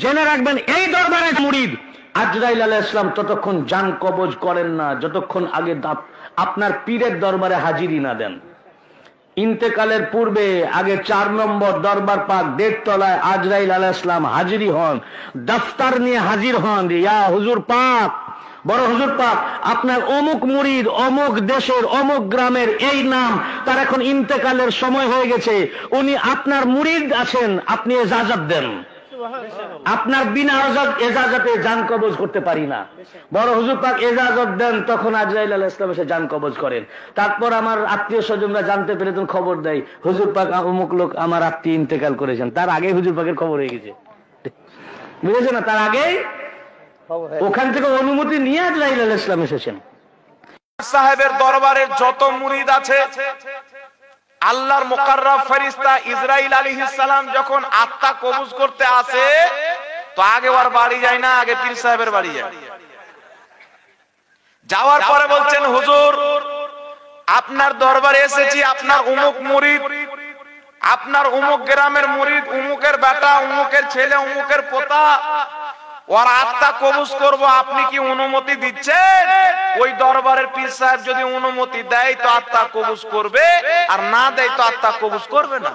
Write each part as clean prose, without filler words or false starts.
জেনে রাখবেন এই দরবারের মুরিদ আজরাইল আলাইহিস সালাম ততক্ষণ জান কবজ করেন না যতক্ষণ আগে আপনার পীরের দরবারে হাজিরি না দেন। ইন্তেকালের পূর্বে আগে 4 নম্বর দরবার পাক 1.5 তলায় আজরাইল আলাইহিস সালাম হাজিরি হন, দফতর নিয়ে হাজির হন। ইয়া হুজুর পাক, বড় হুজুর পাক, আপনার অমুক মুরিদ অমুক দেশের অমুক গ্রামের এই নাম, তার এখন ইন্তেকালের সময় হয়ে গেছে, উনি আপনার মুরিদ আছেন, আপনি ইজাজত দেন। আপনার বিনা এজাজতে জান কবজ করতে পারি না। বড় হুজুর পাক এজাজত দেন, তখন আজরাইল আলাইহিস সালাম এসে জান কবজ করেন। তারপর আমার আত্মীয় স্বজনরা জানতে পেরে তখন খবর দেয়, হুজুর পাক অমুক লোক আমার আত্মীয় ইন্তেকাল করেছেন। তার আগে হুজুর পাকের খবর হয়ে গেছে, বুঝেছেন না? তার আগে ওখান থেকে অনুমতি নিয়ে আজরাইল আলাইহিস সালাম এসেছেন। সাহেবের দরবারের যত মুরিদ আছে, আল্লাহর মুকাররব ফেরেশতা ইসরাইল আলাইহিস সালাম যখন আত্মা কবজ করতে আসে, তো আগে ওর বাড়ি যায় না, আগে পীর সাহেবের বাড়ি যায়। যাওয়ার পরে বলছেন, হুজুর আপনার দরবারে এসেছি, আপনার অমুক মুরিদ, আপনার অমুক গ্রামের মুরিদ, অমুকের বেটা, অমুকের ছেলে, অমুকের পোতা, ওর আত্মা কবজ করব, আপনি কি অনুমতি দিচ্ছেন? ওই দরবারের পীর সাহেব যদি অনুমতি দেয় তো আত্মা কবজ করবে, আর না দেয় তো আত্মা কবজ করবে না।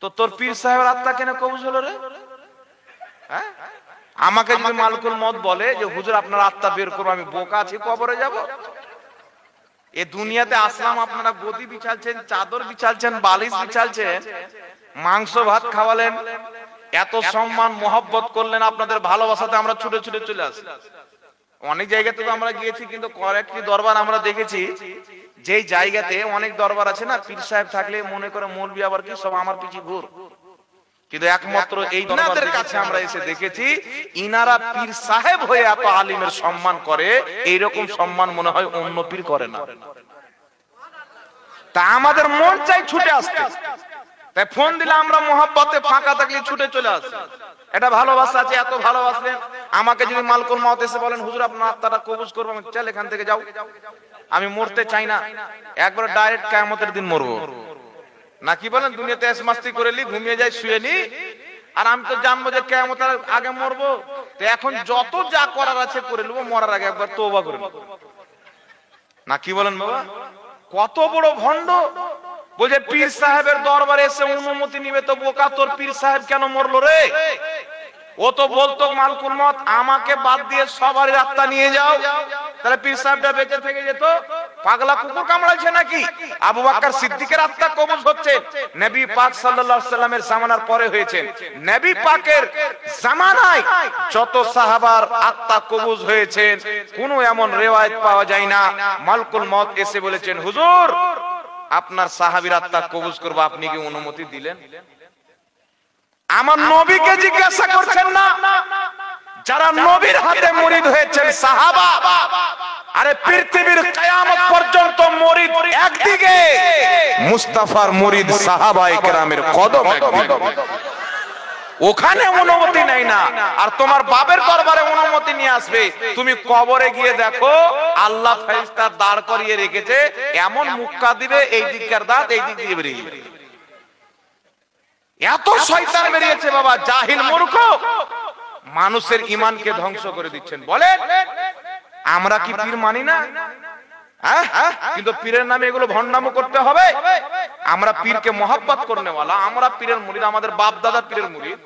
তো তোর পীর সাহেবের আত্মা কেন কবজ হলো রে? হ্যাঁ, আমাকে যদি মালিকুল মউত বলে যে হুজুর আপনার আত্মা বের করবো, আমি বোকা আছি, কবরে যাব? এই দুনিয়াতে আসলাম, আপনারা গদি বিছালছেন, চাদর বিছালছেন, বালিশ বিছালছেন, মাংস ভাত খাওয়ালেন, এত সম্মান মোহব্বত করলেন, আপনাদের ভালোবাসাতে আমরা ছুটে ছুটে চলে আসি। অনেক জায়গাতে তো আমরা গিয়েছি, কিন্তু কয়েকটি দরবার আমরা দেখেছি, যেই জায়গাতে অনেক দরবার আছে না, পীর সাহেব থাকলে মনে করে মৌলবি আবার কি সব আমার পিছে ঘুর, কিন্তু একমাত্র এই দরবারের কাছে আমরা এসে দেখেছি ইনারা পীর সাহেব হয়ে এত আলিমের সম্মান করে, এইরকম সম্মান মনে হয় অন্য পীর করে না। তা আমাদের মন চাই ছুটে আসতে, তাই ফোন দিলে আমরা মোহাব্বতে ফাঁকা থাকলে ছুটে চলে আসি। এটা ভালোবাসা আছে, এত ভালোবাসলেন। আমাকে যদি মালিকুল মউত এসে বলেন হুজুর আপনার আত্মাটা কবজ করবো, আমি চল এখান থেকে যাও, আমি মরতে চাই না, একবার ডাইরেক্ট কিয়ামতের দিন মরবো না। কি বলেন, দুনিয়াতে এস মাস্তি করে নি, ঘুমিয়ে যাই, শুয়ে নি, আর আমি তো জানবো যে কিয়ামতের আগে মরবো। তো এখন যত যা করার আছে করে নেবো, মরার আগে একবার তওবা করে নেবো না। কি বলেন বাবা, কত বড় ভণ্ড! বলছে পীর সাহেবের দরবারে এসে অনুমতি নিবে, তো বোকা তোর পীর সাহেব কেন মরলো রে? ও তো বলতো মালিকুল মউত আমাকে বাদ দিয়ে সবারই আত্মা নিয়ে যাও, তাহলে পীর সাহেবটা বেঁচে থেকে যেত। পাগলা কুকুর কামড়াইছে নাকি? আবু বকর সিদ্দিকের আত্মা কবজ হচ্ছে নবী পাক সাল্লাল্লাহু আলাইহি সাল্লামের জামানার পরে হয়েছে। নবী পাকের জামানায় যত সাহাবার আত্মা কবজ হয়েছেন, কোনো এমন রিওয়ায়াত পাওয়া যায় না মালিকুল মউত এসে বলেছেন হুজুর আপনার সাহাবীর আত্মা কবজ করব, আপনি কি অনুমতি দিলেন? আমার নবীকে জিজ্ঞাসা করছেন না, যারা নবীর হাতে মুরিদ হয়েছেন সাহাবা, আরে পৃথিবীর কিয়ামত পর্যন্ত মুরিদ একদিকে, মুস্তাফার মুরিদ সাহাবায়ে কেরামের কদম একদিকে, ওখানে অনুমতি নেই না। আর তোমার বাপের দরবারে অনুমতি নিয়ে আসবে, তুমি কবরে গিয়ে দেখো আল্লাহ ফেরেশতা দাঁড় করিয়ে রেখেছে, এমন মুক্কা দিবে এই দিককার দাঁত এই দিক দিয়ে বেরিয়ে যাবে। এত শয়তান বেরিয়েছে বাবা, জাহিল মূর্খ, মানুষের ঈমানকে ধ্বংস করে দিচ্ছেন। বলেন আমরা কি পীর মানি না? কিন্তু পীরের নামে এগুলো ভণ্ডামো করতে হবে? আমরা পীরকে মহব্বত করনেওয়ালা, আমরা পীরের মুরিদ, আমাদের বাপ দাদা পীরের মুরিদ,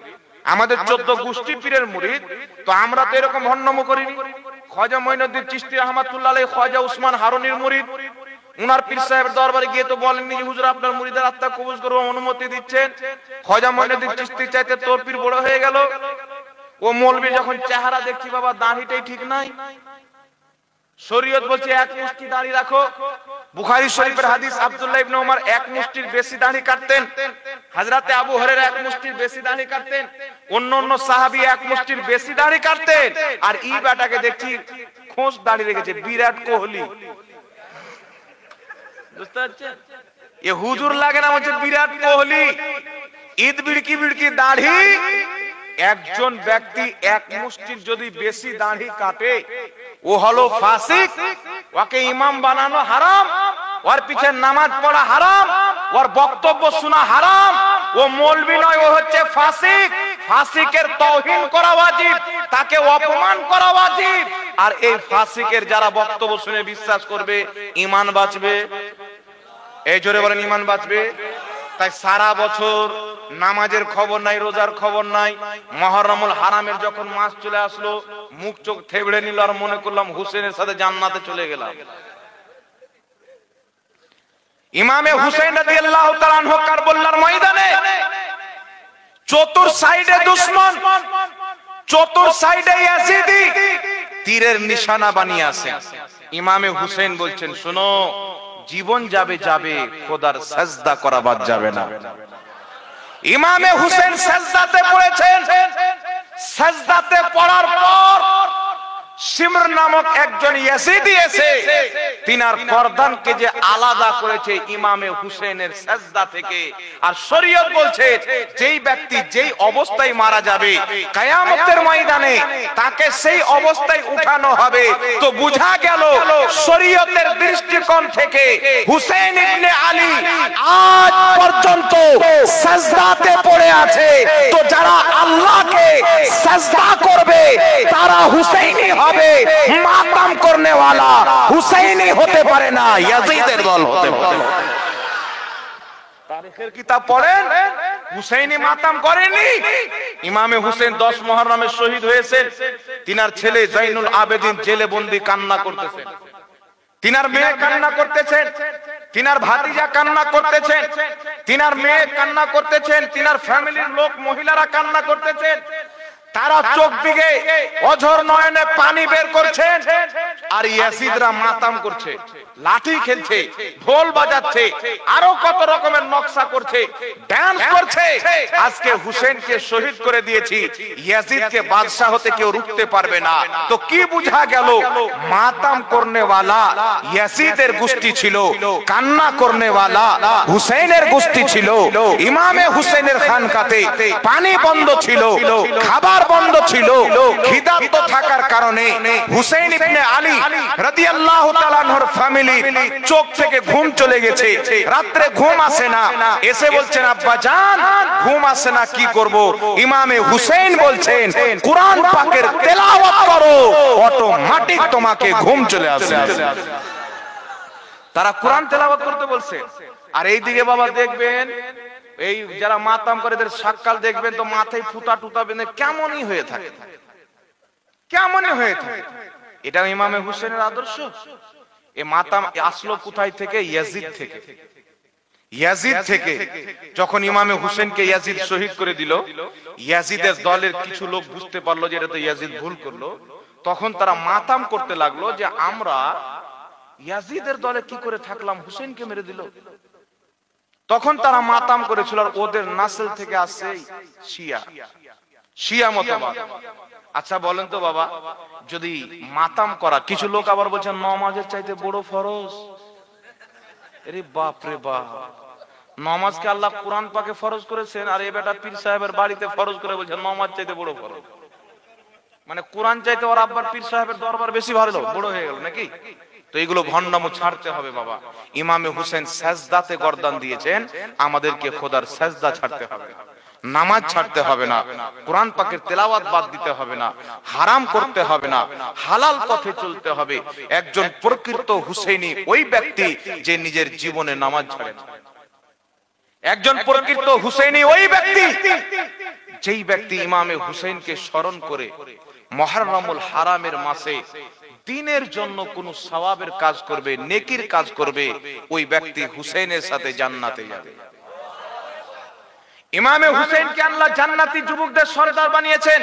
আমাদের 14 গোষ্ঠী পীরের মুরিদ, তো আমরা তো এরকম ভণ্ডামো করিনি। খাজা মঈনুদ্দিন চিশতি রাহমাতুল্লাহ আলাইহি খাজা উসমান হারুনির মুরিদ, উনার পীর সাহেবের দরবারে গিয়ে তো বলেননি যে হুজুর আপনার মুরিদের আত্মা কবজ করব, অনুমতি দিচ্ছেন। খাজা মঈনুদ্দিন চিশতি চাইতে তোর পীর বড় হয়ে গেল। ও মৌলবি যখন চেহারা দেখছি বাবা দাড়িটাই ঠিক নাই, শরীয়ত বলছে এক মুষ্টি দাড়ি রাখো। বুখারী শরীফের হাদিস আব্দুল্লাহ ইবনে ওমর এক মুষ্টির বেশি দাড়ি কাটতেন, হযরতে আবু হুরায়রা এক মুষ্টির বেশি দাড়ি কাটতেন, অন্য সাহাবী এক মুষ্টির বেশি দাড়ি কাটতেন। আর ই বেটাকে দেখছি খোঁজ দাড়ি রেখেছে, বিরাট কোহলি। বুঝতে পারছেন? এ হুজুর লাগে না, হচ্ছে বিরাট কোহলি। ঈদ বিড়কি বিড়কি দাড়ি। একজন ব্যক্তি এক মুষ্টির যদি বেশি দাড়ি কাটে ও হলো ফাসিক, ওকে ইমাম বানানো হারাম, ওর পিছে নামাজ পড়া হারাম, ওর বক্তব্য শোনা হারাম। ও মৌলবি নয়, ও হচ্ছে ফাসিক। ফাসিকের তাওহীন করা ওয়াজিব, তাকে অপমান করা ওয়াজিব। আর এই ফাসিকের যারা বক্তব্য শুনে বিশ্বাস করবে, ঈমান বাঁচবে। এই জোরে বলেন, ঈমান বাঁচবে। তাই সারা বছর নামাজের খবর নাই, রোজার খবর নাই, মুহররমুল হারামের যখন মাস চলে আসলো মুখ চোখ থেবড়ে নিল আর মনে করলাম হুসেনের সাথে জান্নাতে চলে গেলাম। ইমামে হুসেন রাদিয়াল্লাহু তাআলা আনহু কারবালার ময়দানে চতুর সাইডে দুশমন, চতুর সাইডে ইয়াজিদি তীরের নিশানা বানিয়ে আছে। ইমামে হুসেন বলছেন, শোনো, জীবন যাবে যাবে, খোদার সাজদা করা বাদ যাবে না। ইমামে হুসেন সাজদাতে পড়েছেন। সাজদাতে পড়ার পর সিমর নামক একজন ইয়াজিদি এসে তিনার গর্দানকে যে আলাদা করেছে ইমামে হুসেনের সাজদা থেকে। আর শরীয়ত বলছে যেই ব্যক্তি যেই অবস্থায় মারা যাবে কিয়ামতের ময়দানে তাকে সেই অবস্থায় উঠানো হবে। তো বুঝা গেল শরীয়তের দৃষ্টিকোণ থেকে হুসেন ইবনে আলী আজ পর্যন্ত সাজদাতে পড়ে আছে। তো যারা আল্লাহকে সাজদা করবে তারা হুসেইনি হবে, মাতাম করনে वाला হুসাইনি হতে পারে না, ইয়াজিদের দল হতে পারে। তারিখের কিতাব পড়েন, হুসাইনি মাতাম করেনি। ইমামে হুসেন 10 মুহররমে শহীদ হয়েছেন। তিনার ছেলে জাইনুল আবেদিন জেলে বন্দী কান্না করতেছেন, তিনার মেয়ে কান্না করতেছেন, তিনার ভাতিজা কান্না করতেছেন, তিনার মেয়ে কান্না করতেছেন, তিনার ফ্যামিলির লোক মহিলারা কান্না করতেছেন। তারা চোখ দিকে অঝর নয়নে পানি বের করছেন। আর ইয়াজিদরা মাতাম করছে, লাঠি খেলছে, ঢোল বাজাচ্ছে, আরো কত রকমের নকশা করছে, ডান্স করছে। আজকে হুসেনকে শহীদ করে দিয়েছি, ইয়াজিদকে বাদশা হতে কেউ রুখতে পারবে না। তো কি বুঝা গেল? মাতাম করনে वाला ইয়াজিদের গোষ্ঠী ছিল, কান্না করনে वाला হুসেনের গোষ্ঠী ছিল। ইমামে হুসেনের খানকাতে পানি বন্ধ ছিল, খাবার বন্ধ ছিল। খিদাপ্ত থাকার কারণে হুসেন ইবনে আলী রাদিয়াল্লাহু তাআলা আনহুর ফ্যামিলি চোখ থেকে ঘুম চলে গেছে, রাতে ঘুম আসে না। এসে বলছেন, আব্বা জান ঘুম আসে না, কি করব? ইমামে হুসেন বলছেন, কুরআন পাকের তেলাওয়াত করো, অটোমেটিক তোমাকে ঘুম চলে আসবে। তারা কুরআন তেলাওয়াত করতে বলছে। আর এইদিকে বাবা দেখবেন এই যারা মাতাম করে এদের সাক্কাল দেখবেন তো মাথায় ফুটা টুটা বেঁধে কেমনই হয়ে থাকে, কেমনই হয়ে থাকে। এটা ইমামে হুসেনের আদর্শ। এই মাতাম আসলো কোথায় থেকে? ইয়াজিদ থেকে। ইয়াজিদ থেকে যখন ইমামে হুসেনকে ইয়াজিদ শহীদ করে দিল, ইয়াজিদের দলের কিছু লোক বুঝতে পারলো যে এটা তো ইয়াজিদ ভুল করলো। তখন তারা মাতাম করতে লাগলো যে আমরা ইয়াজিদের দলে কি করে থাকলাম, হুসেনকে মেরে দিল। তখন তারা মাতাম করেছিল। আর ওদের নাসল থেকে আসছে শিয়া, শিয়া মতবাদ। আচ্ছা বলেন তো বাবা, যদি মাতাম করা, কিছু লোক আবার বলছেন নামাজের চাইতে বড় ফরজ। আরে বাপ রে বাপ, নামাজকে আল্লাহ কুরআন পাকে ফরজ করেছেন, আর এই বেটা পীর সাহেবের বাড়িতে ফরজ করে বলছেন নামাজ চাইতে বড় ফরজ। মানে কুরআন চাইতে ওর আব্বার পীর সাহেবের দরবার বেশি ভালো, বড় হয়ে গেল নাকি? তো এগুলো ভণ্ডামো ছাড়তে হবে বাবা। ইমামে হুসেন সাজদাতে গর্দান দিয়েছেন, আমাদেরকে খোদার সাজদা ছাড়তে হবে, নামাজ ছাড়তে হবে না, কুরআন পাকের তেলাওয়াত বাদ দিতে হবে না, হারাম করতে হবে না, হালাল পথে চলতে হবে। একজন প্রকৃত হুসেইনি ওই ব্যক্তি যে নিজের জীবনে নামাজ ছাড়ে না। একজন প্রকৃত হুসেইনি ওই ব্যক্তি যেই ব্যক্তি ইমামে হুসেনকে স্মরণ করে মুহররমুল হারামের মাসে দিনের জন্য কোন সওয়াবের কাজ করবে, নেকির কাজ করবে, ওই ব্যক্তি হুসেনের সাথে জান্নাতে যাবে। ইমামে হুসেনকে আল্লাহ জান্নাতি যুবকদের সরদার বানিয়েছেন।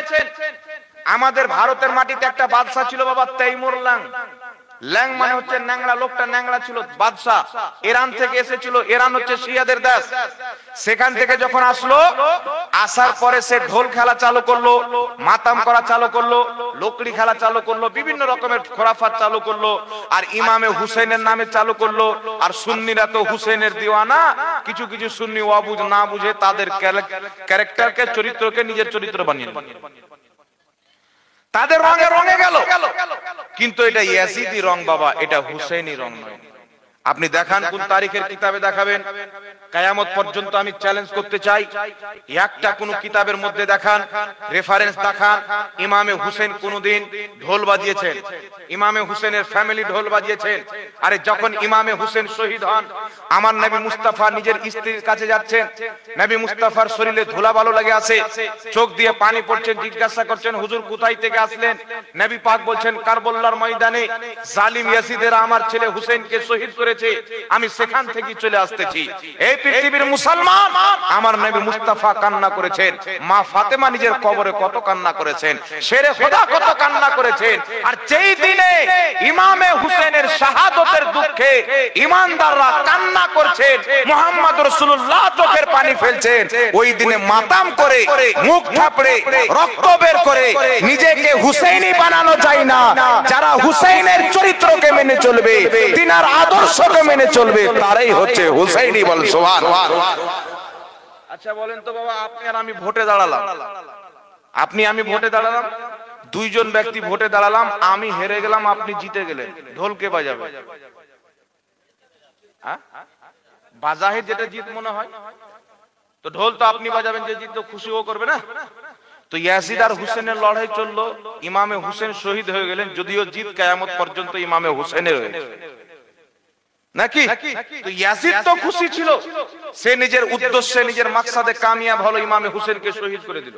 আমাদের ভারতের মাটিতে একটা বাদশা ছিল বাবা, তৈমুর ল্যাং। ল্যাং মানে হচ্ছে ন্যাংরা, লোকটা ন্যাংরা ছিল, বাদশা। ইরান থেকে এসেছিল, ইরান হচ্ছে শিয়াদের দেশ। সেখান থেকে যখন আসলো, আসার পরে সে ঢোল খেলা চালু করলো, মাতাম করা চালু করলো, লোকড়ি খেলা চালু করলো, বিভিন্ন রকমের খোরাফাত চালু করলো। আর ইমামে হুসেনের নামে চালু করলো। আর সুন্নিরা তো হুসেনের দিওয়ানা। কিছু কিছু সুন্নি ওয়াবুজ না বুঝে তাদের ক্যারেক্টারকে, চরিত্রকে নিজের চরিত্র বানিয়ে নিল, তাদের রঙে রঙে গেল। কিন্তু এটা ইয়াজিদি রং বাবা, এটা হুসেইনি রং নয়। আপনি দেখান কোন তারিখের কিতাবে দেখাবেন, কিয়ামত পর্যন্ত আমি চ্যালেঞ্জ করতে চাই, একটা কোন কিতাবের মধ্যে দেখান, রেফারেন্স দেখান ইমামে হুসেন কোনদিন ঢোল বাজিয়েছেন, ইমামে হুসেনের ফ্যামিলি ঢোল বাজিয়েছেন। আরে যখন ইমামে হুসেন শহীদ হন, আমার নবী মুস্তাফা নিজের স্ত্রীর কাছে যাচ্ছেন, নবী মুস্তাফার শরীরে ধুলাবালু লেগে আছে, চোখ দিয়ে পানি পড়ছে, জিজ্ঞাসা করছেন হুজুর কোথায় থেকে আসলেন? নবী পাক বলছেন কারবালার ময়দানে জালিম ইয়াজিদেরা আমার ছেলে হুসেনকে শহীদ করেছে, আমি সেখান থেকে চলে আসতেছি। এই পৃথিবীর মুসলমান, আমার নবী মুস্তাফা কান্না করেছেন, মা ফাতেমা নিজের কবরে কত কান্না করেছেন, শেরে খোদা কত কান্না করেছেন। আর যেই দিনে ইমামে হুসেনের শাহাদাতের দুঃখে ইমানদাররা কান্না করছেন, মুহাম্মদ রাসূলুল্লাহ চোখের পানি ফেলছেন, ওই দিনে মাতাম করে মুখ থাপড়ে রক্ত বের করে নিজেকে হুসেইনি বানানো যায় না। যারা হুসেইনের চরিত্রকে মেনে চলবে, তিনার আদর্শকে মেনে চলবে, তারাই হচ্ছে হুসেইনি। বল সুবহানাল্লাহ। আচ্ছা বলেন তো বাবা, আপনি আর আমি ভোটে দাঁড়ালাম, আপনি আমি ভোটে দাঁড়ালাম, দুইজন ব্যক্তি ভোটে দাঁড়ালাম, আমি হেরে গেলাম, আপনি জিতে গেলেন, ঢোল কে বাজাবে? বাজাহে যেটা জিত মনে হয়, তো ঢোল তো আপনি বাজাবেন, যে জিত তো খুশিও করবে না। তো ইয়াজিদ আর হুসেনের লড়াই চললো, ইমামে হুসেন শহীদ হয়ে গেলেন, যদিও জিত কিয়ামত পর্যন্ত ইমামে হুসেনের হয়েছে নাকি? তো ইয়াজিদ তো খুশি ছিল, সে নিজের উদ্দেশ্যে নিজের মাকসাদে কামিয়াব হলো, ইমামে হুসেনকে শহীদ করে দিল।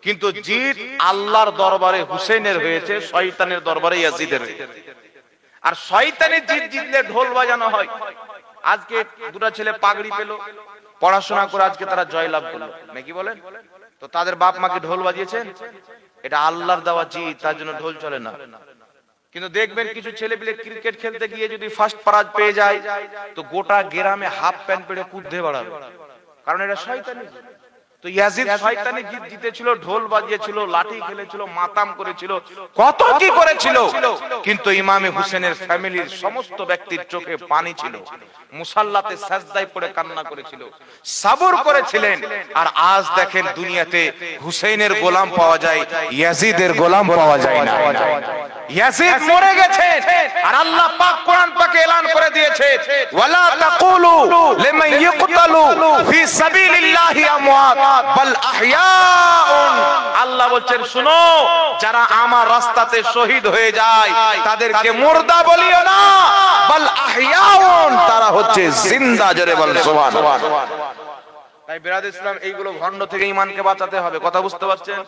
কিন্তু জিত আল্লাহর দরবারে হুসেনের হয়েছে, শয়তানের দরবারে ইয়াজিদের হয়েছে। আর শয়তানের জিত জিতলে ঢোল বাজানো হয়। আজকে দুটো ছেলে পাগড়ি পেল, পড়াশোনা করে আজকে তারা জয়লাভ করলো, নাকি বলেন? তো তাদের বাপ মাকে ঢোল বাজিয়েছেন, এটা আল্লাহর দেওয়া জিত, তার জন্য ঢোল চলে না। কিন্তু দেখবেন কিছু ছেলে পেলে ক্রিকেট খেলতে গিয়ে যদি ফার্স্ট প্রাইজ পেয়ে যায়, তো গোটা গ্রামে হাফ প্যান্ট পরে কুদতে বাড়াবে, কারণ এটা শয়তানি। তো ইয়াজিদ শয়তানি জিত জিতেছিল, ঢোল বাজিয়েছিল, লাঠি খেলেছিল, মাতাম করেছিল, কত কি করেছিল, কিন্তু ইমামে হুসেনের ফ্যামিলির সমস্ত ব্যক্তির চোখে পানি ছিল, মুসাল্লাতে সাজদায় পড়ে কান্না করেছিল, সবর করেছিলেন। আর আজ দেখেন দুনিয়াতে হুসেনের গোলাম পাওয়া যায়, ইয়াজিদের গোলাম পাওয়া যায় না। ইয়াজিদ মরে গেছে, আর আল্লাহ পাক কোরআন পাকে এলান করে দিয়েছে, ওয়ালা তাকুলু লিমান ইয়ুকতালু ফি সাবিলিল্লাহি আমওয়াত বাল আহইয়াউন। আল্লাহ বলছেন শুনো, যারা আমার রাস্তাতে শহীদ হয়ে যায় তাদেরকে মুর্দা বলিও না, বাল আহইয়াউন, তারা হচ্ছে জিন্দা। জোরে বল সুবহানাল্লাহ। তাই বিরাদ ইসলাম, এইগুলো ভণ্ড থেকে ঈমানকে বাঁচাতে হবে, কথা বুঝতে পারছেন?